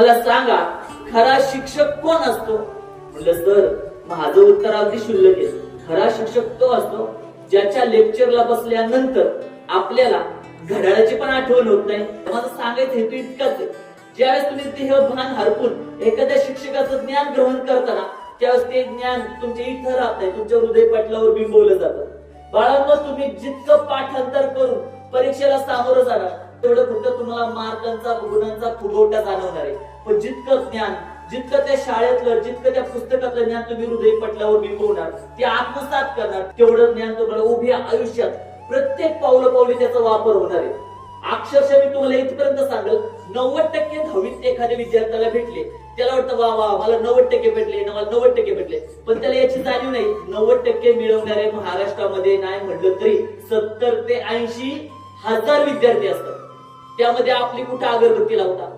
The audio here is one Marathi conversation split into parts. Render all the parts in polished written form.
मला सांगा खरा शिक्षक कोण असतो? म्हणलं सर माझं उत्तर अगदी क्षुल्लक आहे. खरा शिक्षक तो असतो ज्याच्या लेक्चरला बसल्यानंतर आपल्याला घड्याळाची पण आठवण होत नाही. माझं सांगायचं हेतू इतकाच आहे, ज्यावेळेस तुम्ही देह भान हरपून एखाद्या शिक्षकाचं ज्ञान ग्रहण करताना त्यावेळेस ते ज्ञान तुमच्या इथं राहत नाही, तुमच्या हृदय पटलावर बिंबवलं जातं. बाळांनो तुम्ही जितकं पाठांतर करून परीक्षेला सामोरं जाणार तेवढं फक्त तुम्हाला मार्कांचा गुणांचा फुगवटा जाणवणार आहे. पण जितकं ज्ञान, जितकं त्या शाळेतलं, जितकं त्या पुस्तकातलं ज्ञान तुम्ही हृदय पटलावर बिंबवणार, ते आत्मसात करणार, तेवढं ज्ञान तुम्हाला उभ्या आयुष्यात प्रत्येक पावली त्याचा वापर होणार आहे. अक्षरशः मी तुम्हाला इथपर्यंत सांगेल, 90% 10वीत एखाद्या विद्यार्थ्याला भेटले, त्याला वाटतं वा वा मला 90% भेटले, मला 90% भेटले, पण त्याला याची जाणीव नाही 90% मिळवणारे महाराष्ट्रामध्ये नाही म्हटलं तरी 70 ते 80 हजार विद्यार्थी असतात. त्यामध्ये आपली कुठे अगरबत्ती लावता.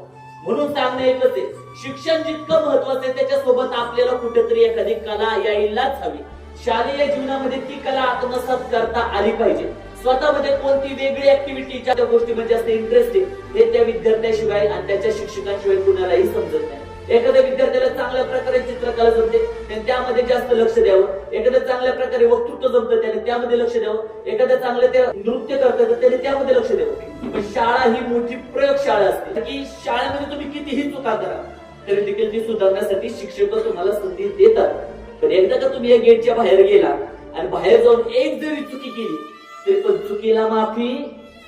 म्हणून सांगणं एकच आहे, शिक्षण जितकं महत्वाचं आहे त्याच्यासोबत आपल्याला कुठेतरी एखादी कला यायलाच हवी. शालेय जीवनामध्ये ती कला आत्मसात करता आली पाहिजे. स्वतःमध्ये कोणती वेगळी ऍक्टिव्हिटी ज्या गोष्टीमध्ये जास्त इंटरेस्ट आहे हे त्या विद्यार्थ्याशिवाय आणि त्याच्या शिक्षकांशिवाय कुणालाही समजत नाही. एखाद्या विद्यार्थ्याला चांगल्या प्रकारे चित्रकला जमते त्याने त्यामध्ये जास्त लक्ष द्यावं. एखाद्या चांगल्या प्रकारे वक्तृत्व जमतं त्याने त्यामध्ये लक्ष द्यावं. एखाद्या चांगलं ते नृत्य करतं त्याने त्यामध्ये लक्ष द्यावं. पण शाळा ही मोठी प्रयोगशाळा असते की शाळेमध्ये तुम्ही कितीही चुका करा तरी देखील ती सुधारण्यासाठी शिक्षक तुम्हाला संधी देतात. पण एकदा का तुम्ही या गेटच्या बाहेर गेला आणि बाहेर जाऊन एक जरी चुकी केली तरी पण चुकीला माफी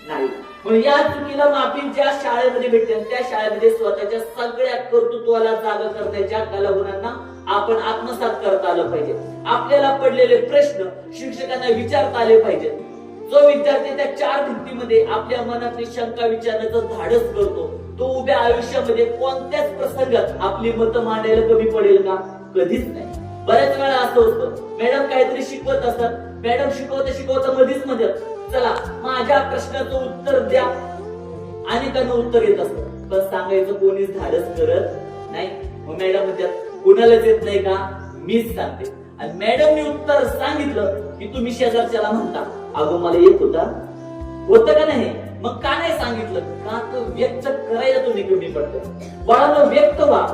नाही. म्हणून या चुकीला माफी ज्या शाळेमध्ये भेटते त्या शाळेमध्ये स्वतःच्या सगळ्या कर्तृत्वाला जागा करण्याच्या कलागुणांना आपण आत्मसात करता आलं पाहिजे. आपल्याला पडलेले प्रश्न शिक्षकांना विचारता आले पाहिजे. जो विद्यार्थी त्या 4 भिंतीमध्ये आपल्या मनातली शंका विचारण्याचं धाडस करतो तो उभ्या आयुष्यामध्ये कोणत्याच प्रसंगात आपली मतं मांडायला कमी पडेल का? कधीच नाही. बऱ्याच वेळा असं होतं, मॅडम काहीतरी शिकवत असतात, मॅडम शिकवता मध्येच चला माझ्या प्रश्नाचं उत्तर द्या आणि त्यांना उत्तर येत असत पण सांगायचं कोणीच धाडस करत नाही. मग मॅडम म्हणतात कुणालाच येत नाही का? मीच सांगते. आणि मॅडमने उत्तर सांगितलं की तुम्ही शेजारच्याला म्हणता अगं मला येत होतं का नाही? मग का नाही सांगितलं? का तो व्यक्त करायला तुम्ही कमी पडतो. बाळांनो व्यक्त व्हा.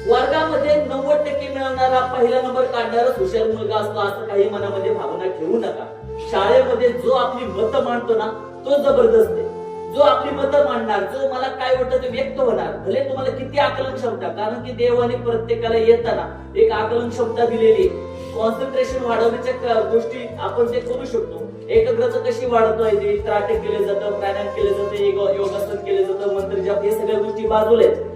वर्गामध्ये 90% मिळवणारा पहिला नंबर काढणारा हुशार मुलगा असतो असं काही मनामध्ये भावना ठेवू नका. शाळेमध्ये जो आपली मतं मांडतो ना तो जबरदस्त आहे. जो आपली मतं मांडणार, जो मला काय वाटतं ते व्यक्त होणार, भले तुम्हाला किती आकलन क्षमता, कारण की देवाने प्रत्येकाला येताना एक आकलन क्षमता दिलेली. कॉन्सन्ट्रेशन वाढवण्याच्या गोष्टी आपण ते करू शकतो. एकाग्रता कशी वाढवता येते, त्राटक केले जातं, प्राणायाम केले जाते, योगासन केले जातं, मंत्र जप, हे सगळ्या गोष्टी बाजूला आहेत.